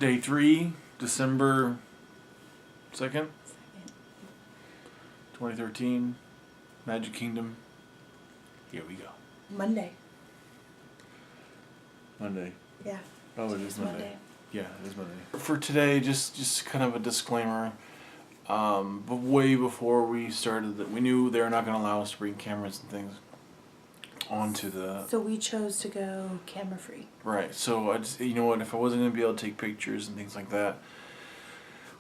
Day 3, December 2nd, 2013, Magic Kingdom. Here we go. Monday. Yeah. Oh, it is Monday. Yeah, it is Monday. For today, just kind of a disclaimer. But way before we started, that we knew they were not going to allow us to bring cameras and things onto the. So we chose to go camera free. Right. So I just, you know what? If I wasn't going to be able to take pictures and things like that,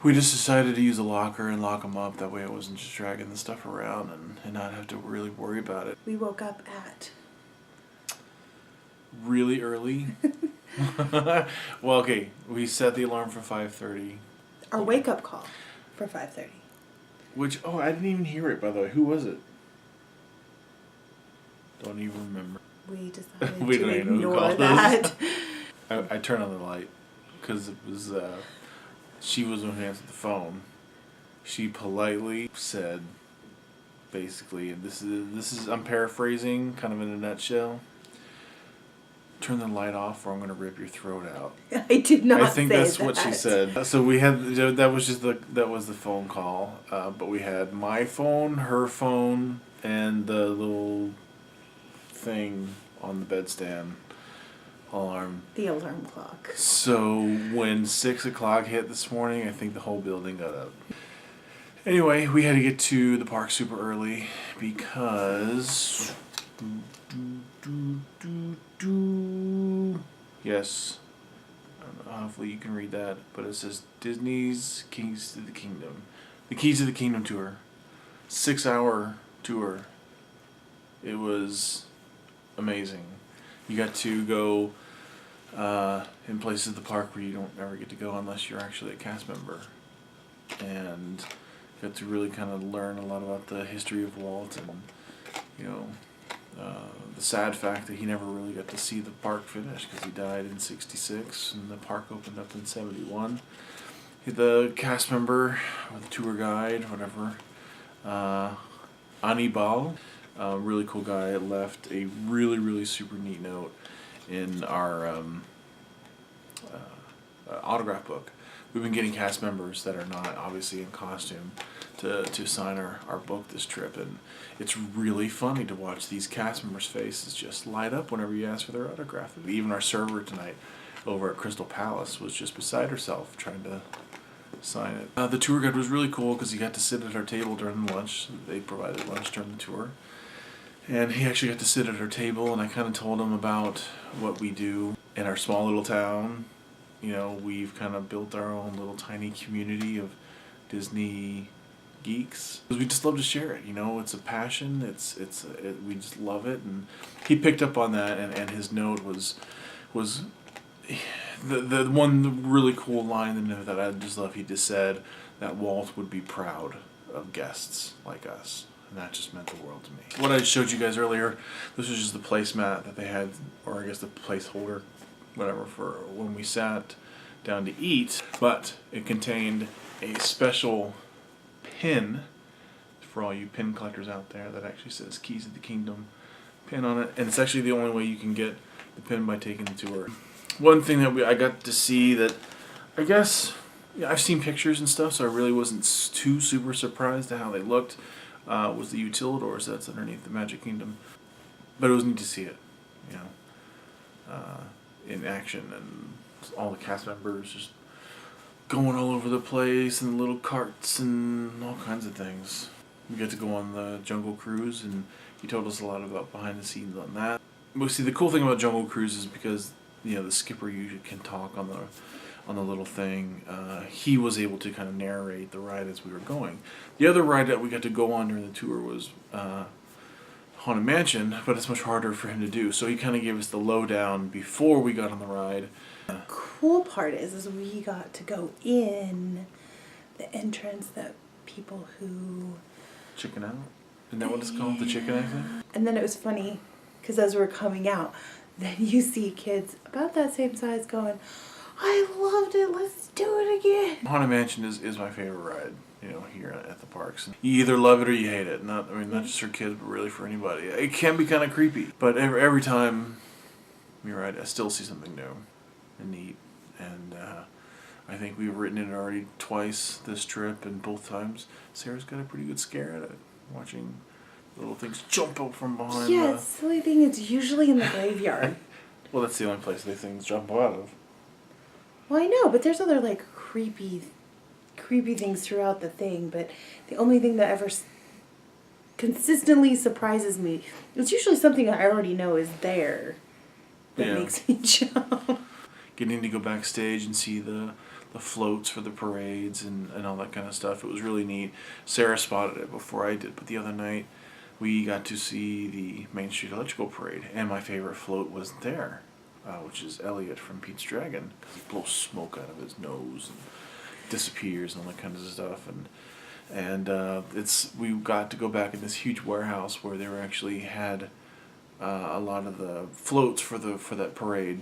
we just decided to use a locker and lock them up. That way, I wasn't just dragging the stuff around and not have to really worry about it. We woke up at really early. Well, okay. We set the alarm for 5:30. our wake up call for 5:30. Which, I didn't even hear it, by the way. Who was it? Don't even remember. We decided We to don't even know who ignore called that. us. I turned on the light because it was, she was the one who answered the phone. She politely said, basically, and this is I'm paraphrasing, kind of in a nutshell. Turn the light off, or I'm gonna rip your throat out. I did not. I think say that's that. what she said. So we had that was the phone call. But we had my phone, her phone, and the little thing on the bedstand alarm. The alarm clock. So when 6 o'clock hit this morning, I think the whole building got up. Anyway, we had to get to the park super early because. Yes. Hopefully you can read that, but it says Disney's Keys to the Kingdom. The Keys to the Kingdom tour. 6-hour tour. It was amazing. You got to go in places of the park where you don't ever get to go unless you're actually a cast member. And you got to really kind of learn a lot about the history of Walt and, the sad fact that he never really got to see the park finish because he died in 1966 and the park opened up in 1971. The cast member or the tour guide, whatever, Anibal, really cool guy, left a really, really super neat note in our autograph book. We've been getting cast members that are not obviously in costume to sign our book this trip, and it's really funny to watch these cast members' faces just light up whenever you ask for their autograph. Even our server tonight over at Crystal Palace was just beside herself trying to sign it. The tour guide was really cool because he got to sit at our table during lunch. They provided lunch during the tour. And he actually got to sit at our table, and I kind of told him about what we do in our small little town. We've kind of built our own little tiny community of Disney geeks. Because we just love to share it, it's a passion, we just love it, and he picked up on that, and his note was the one really cool line in there that I just love. He just said that Walt would be proud of guests like us. And that just meant the world to me. What I showed you guys earlier, this was just the placemat that they had, or I guess the placeholder, whatever, for when we sat down to eat. But it contained a special pin for all you pin collectors out there that actually says Keys of the Kingdom pin on it. And it's actually the only way you can get the pin by taking the tour. One thing that I got to see that, I guess, I've seen pictures and stuff, so I really wasn't too super surprised at how they looked. Was the Utilidors that's underneath the Magic Kingdom. But it was neat to see it, in action, and all the cast members just going all over the place, and little carts and all kinds of things. We got to go on the Jungle Cruise, and he told us a lot about behind the scenes on that. But see, the cool thing about Jungle Cruise is because, the skipper usually can talk on the little thing. He was able to kind of narrate the ride as we were going. The other ride that we got to go on during the tour was Haunted Mansion, but it's much harder for him to do. So he kind of gave us the lowdown before we got on the ride. The cool part is we got to go in the entrance that people who... Chicken out? Isn't that what it's called? The chicken exit? And then it was funny, because as we're coming out, then you see kids about that same size going, I loved it, let's do it again. Haunted Mansion is my favorite ride, here at the parks. You either love it or you hate it. Not just for kids, but really for anybody. It can be kind of creepy, but every time you're right, I still see something new and neat. And I think we've ridden it already twice this trip, and both times Sarah's got a pretty good scare at it, watching little things jump out from behind. Yeah, silly thing. It's usually in the graveyard. Well, that's the only place these things jump out of. Well, I know, but there's other like creepy things throughout the thing. But the only thing that ever consistently surprises me, it's usually something I already know is there that makes me jump. Getting to go backstage and see the floats for the parades and all that kind of stuff. It was really neat. Sarah spotted it before I did, but the other night we got to see the Main Street Electrical Parade, and my favorite float was there, which is Elliot from Pete's Dragon. He blows smoke out of his nose and disappears and all that kind of stuff. And we got to go back in this huge warehouse where they were actually had a lot of the floats for that parade.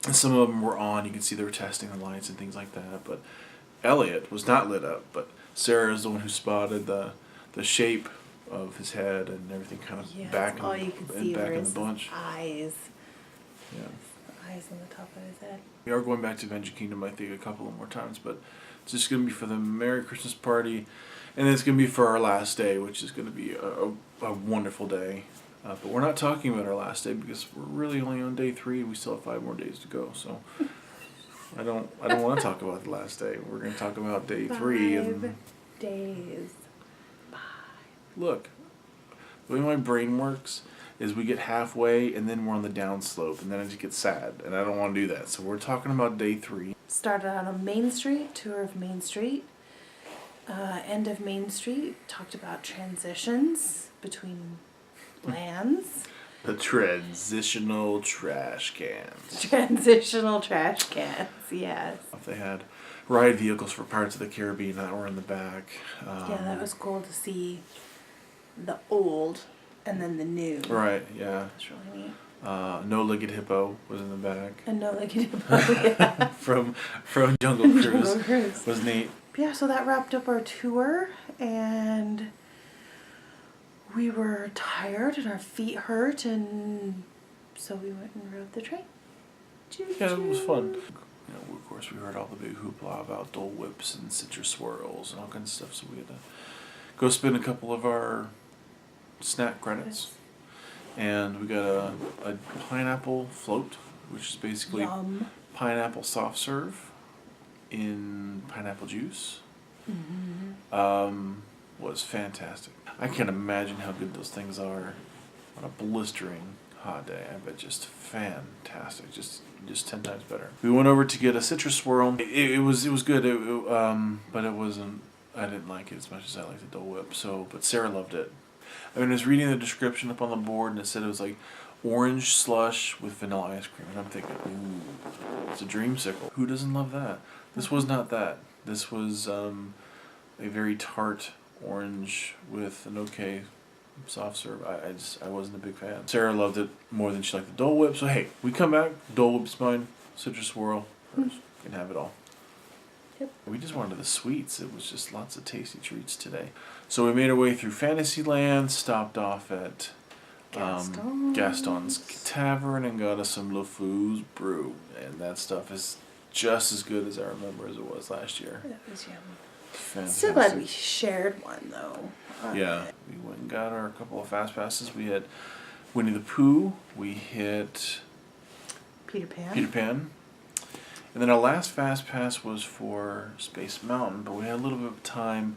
And some of them were on. You could see they were testing the lights and things like that. But Elliot was not lit up. But Sarah is the one who spotted the shape of his head and everything kind of back all you could see back were in the his bunch. eyes. Yeah. The eyes on the top of his head. We are going back to Adventure Kingdom, I think, a couple of more times. But it's just going to be for the Merry Christmas party. And it's going to be for our last day, which is going to be a wonderful day. But we're not talking about our last day because we're really only on day 3. We still have 5 more days to go. So I don't want to talk about the last day. We're going to talk about day 3. 5 days. 5. Look, the way my brain works is we get halfway and then we're on the downslope and then I just get sad and I don't want to do that. So we're talking about day 3. Started out on Main Street, tour of Main Street. End of Main Street, talked about transitions between lands. The transitional trash cans. Transitional trash cans, yes. They had ride vehicles for Pirates of the Caribbean that were in the back. Yeah, that was cool to see the old and then the new. Right, yeah. It's really neat. No-Legged Hippo was in the back. And No-Legged Hippo, yeah. from Jungle Cruise. Jungle Cruise. Was neat. Yeah, so that wrapped up our tour, and we were tired and our feet hurt, and so we went and rode the train. Yeah, it was fun. You know, of course, we heard all the big hoopla about Dole Whips and citrus swirls and all kinds of stuff, so we had to go spend a couple of our snack credits. And we got a pineapple float, which is basically pineapple soft serve in pineapple juice. Was fantastic. I can't imagine how good those things are on a blistering hot day. I bet just fantastic, just 10 times better. We went over to get a citrus swirl. It was good. But it wasn't. I didn't like it as much as I liked the Dole Whip. But Sarah loved it. I mean, I was reading the description up on the board, and it said it was like orange slush with vanilla ice cream, and I'm thinking, ooh, it's a dreamsicle. Who doesn't love that? This was not that. This was a very tart orange with an okay soft serve. I wasn't a big fan. Sarah loved it more than she liked the Dole Whip. So hey, we come back. Dole Whip's mine. Citrus swirl. Hers. Can have it all. Yep. We just wanted the sweets. It was just lots of tasty treats today. So we made our way through Fantasyland. Stopped off at Gaston's Tavern and got us some LeFou's brew, and that stuff is just as good as I remember as it was last year. That was yummy. Fantastic. Still glad we shared one though. Yeah, we went and got our couple of fast passes. We had Winnie the Pooh. We hit Peter Pan. And then our last fast pass was for Space Mountain, but we had a little bit of time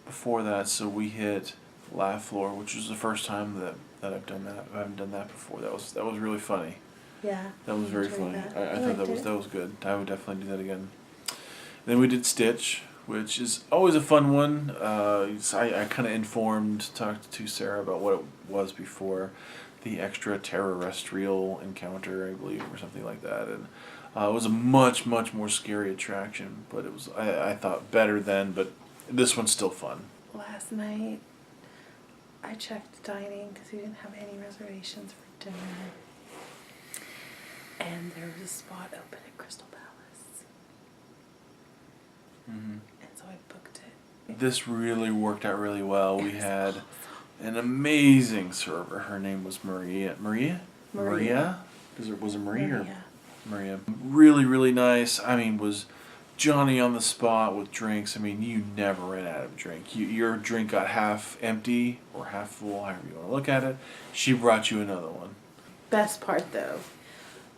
before that, so we hit Laugh Floor, which was the first time that I've done that. I haven't done that before. That was really funny. Yeah. That was very funny. That. I thought that was good. I would definitely do that again. And then we did Stitch, which is always a fun one. I kind of talked to Sarah about what it was before, the extra terrestrial encounter, I believe, or something like that. And it was a much more scary attraction, but it was I thought better then. But this one's still fun. Last night, I checked dining because we didn't have any reservations for dinner. And there was a spot open at Crystal Palace. And so I booked it. This really worked out really well. We had an amazing server. Her name was Maria. Maria? Was it Marie or Maria? Really nice. I mean, was Johnny on the spot with drinks. I mean, you never ran out of drink. Your drink got half empty or half full, however you want to look at it. She brought you another one. Best part though,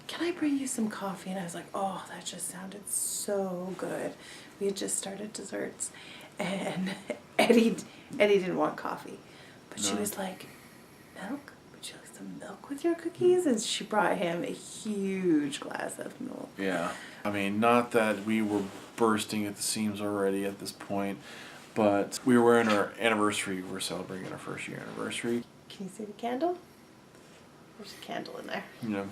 can I bring you some coffee? And I was like, oh, that just sounded so good. We had just started desserts, and Eddie didn't want coffee, but she No. was like, milk? Would you like some milk with your cookies? And she brought him a huge glass of milk. Yeah. I mean, not that we were bursting at the seams already at this point, but we were in our anniversary. We're celebrating our first year anniversary. Can you see the candle? There's a candle in there. You know,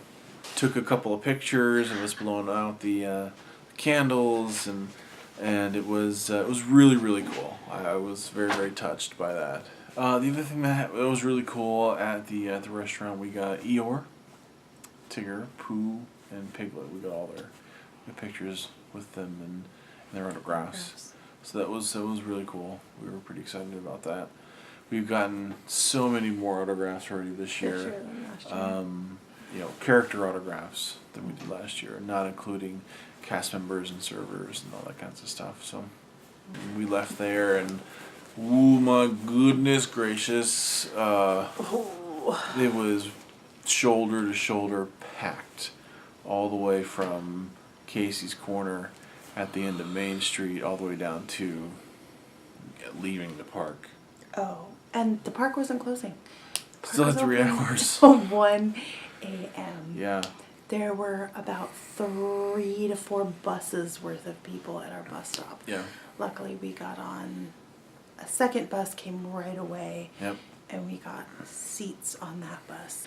took a couple of pictures and was blowing out the candles, and it was really, really cool. I was very, very touched by that. The other thing that was really cool at the restaurant, we got Eeyore, Tigger, Pooh, and Piglet. We got all their pictures with them and their autographs. So that was really cool. We were pretty excited about that. We've gotten so many more autographs already this year. Than last year. Character autographs than we did last year, not including cast members and servers and all that kinds of stuff. So we left there and, oh my goodness gracious, it was shoulder to shoulder packed all the way from Casey's Corner at the end of Main Street all the way down to leaving the park. Oh, and the park wasn't closing. The park Still was had 3 open hours. until 1 a.m. Yeah. There were about 3 to 4 buses worth of people at our bus stop. Yeah. Luckily, we got on a second bus, came right away, Yep. and we got seats on that bus.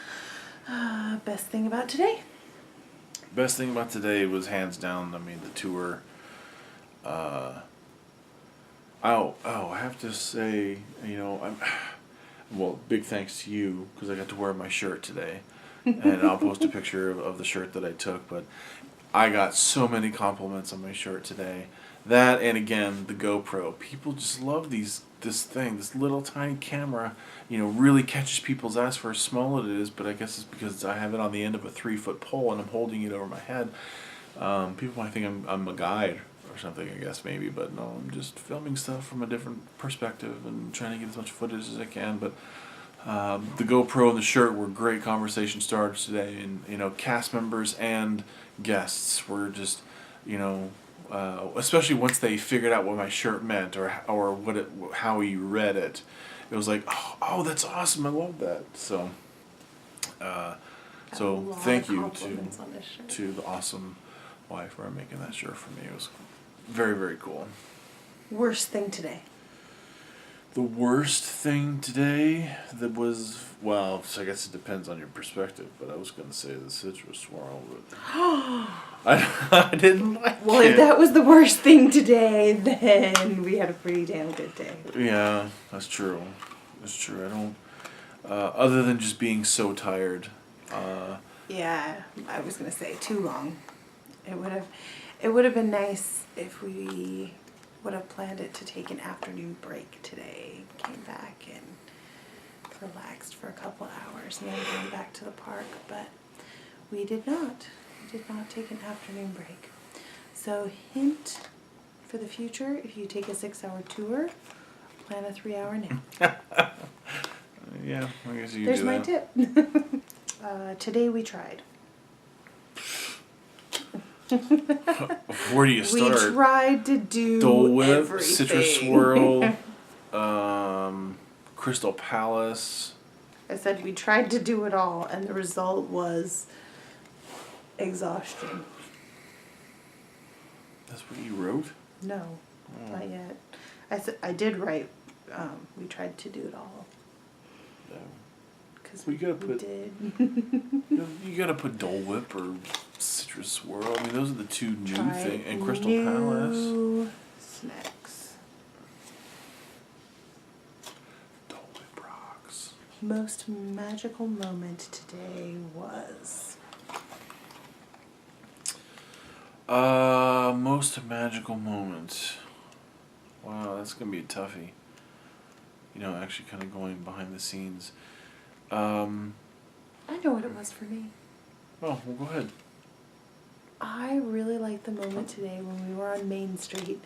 Best thing about today? Best thing about today was hands down, I mean, the tour. I have to say, big thanks to you, because I got to wear my shirt today. And I'll post a picture of the shirt that I took, but I got so many compliments on my shirt today. That, and again, the GoPro. People just love this little tiny camera, really catches people's eyes for how small it is, but I guess it's because I have it on the end of a 3-foot pole and I'm holding it over my head. People might think I'm a guide or something, I guess, maybe, but no, I'm just filming stuff from a different perspective and trying to get as much footage as I can, but the GoPro and the shirt were great conversation starters today, and, cast members and guests were just, especially once they figured out what my shirt meant or how he read it, it was like, oh, that's awesome, I love that. So thank you to the awesome wife for making that shirt for me. It was very, very cool. Worst thing today? The worst thing today that was, well, I guess it depends on your perspective, but I was going to say the citrus swirl, but I didn't like it. Well, if that was the worst thing today, then we had a pretty damn good day. Yeah, that's true. That's true. I don't, other than just being so tired. Yeah, I was going to say too long. It would have been nice if we would have planned it to take an afternoon break today. Came back and relaxed for a couple hours and then going back to the park, but we did not. We did not take an afternoon break. So hint for the future, if you take a 6-hour tour, plan a 3-hour nap. Yeah, I guess you There's do my that. tip. Today we tried. Where do you start? We tried to do Dole Whip, everything. Citrus Swirl, Crystal Palace. I said we tried to do it all, and the result was exhaustion. That's what you wrote? No, not yet. I did write. We tried to do it all. No. Because We gotta we put- did. You gotta put Dole Whip or Citrus Swirl. I mean, those are the two new Try things. And Crystal new Palace. snacks. Dole Whip rocks. Most magical moment today was. Most magical moment. Wow, that's gonna be a toughie. Actually kind of going behind the scenes. I know what it was for me. Well, go ahead. I really liked the moment today when we were on Main Street.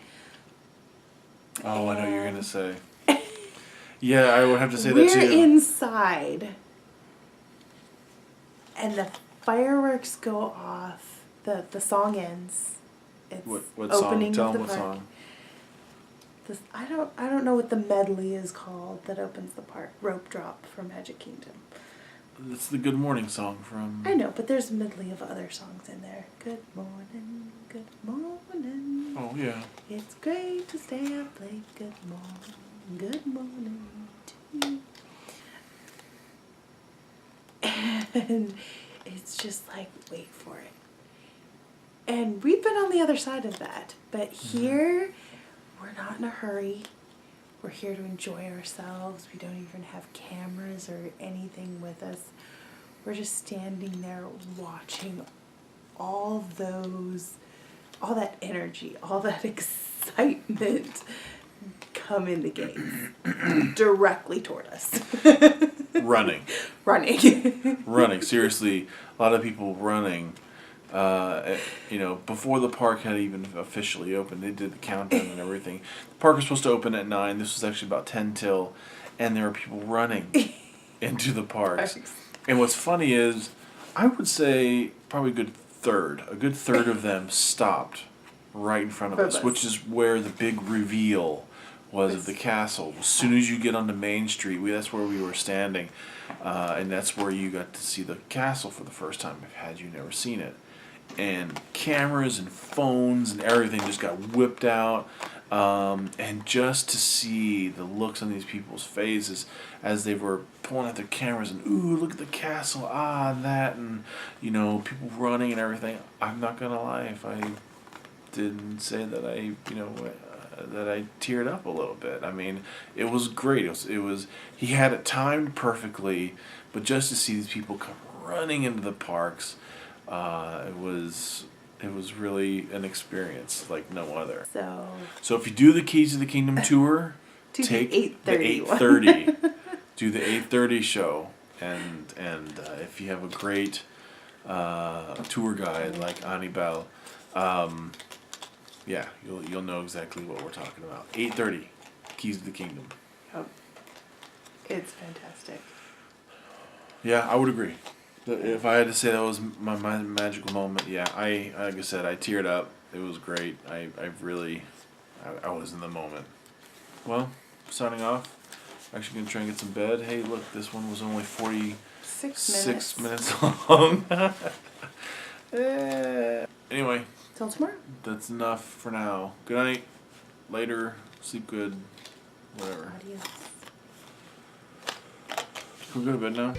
Oh, I know you're gonna say. Yeah, I would have to say that We're too. inside, and the fireworks go off. The song ends. It's What song? opening Tell of the them what park. song. This, I don't know what the medley is called that opens the park. Rope Drop from Magic Kingdom. That's the Good Morning song from. I know, but there's a medley of other songs in there. Good morning, good morning. Oh yeah. It's great to stay up late. Good morning to you. And it's just like, wait for it. And we've been on the other side of that. But here, we're not in a hurry. We're here to enjoy ourselves. We don't even have cameras or anything with us. We're just standing there watching all that energy, all that excitement come in the gates directly toward us. Running. Running. Seriously, a lot of people running. Before the park had even officially opened, they did the countdown and everything. The park was supposed to open at 9. This was actually about 10 till, and there were people running into the parks. And what's funny is, I would say probably a good third of them stopped right in front of us, which is where the big reveal was of the castle. As soon as you get onto Main Street, that's where we were standing, and that's where you got to see the castle for the first time, had you never seen it. And cameras and phones and everything just got whipped out, and just to see the looks on these people's faces as they were pulling out their cameras and, ooh, look at the castle, that, and people running and everything. I'm not gonna lie, if I didn't say that that I teared up a little bit. I mean, it was great. It was he had it timed perfectly, but just to see these people come running into the parks, it was really an experience like no other. So if you do the Keys to the Kingdom tour, take the 8:30. Do the 8:30 show, and if you have a great tour guide like Anibal, yeah, you'll know exactly what we're talking about. 8:30, Keys to the Kingdom. Oh, it's fantastic. Yeah, I would agree. If I had to say that was my magical moment, yeah, like I said, I teared up. It was great. I was in the moment. Well, signing off. Actually gonna try and get some bed. Hey, look, this one was only 46 minutes long. Anyway. Till tomorrow. That's enough for now. Good night. Later. Sleep good. Whatever. Adios. Can we go to bed now?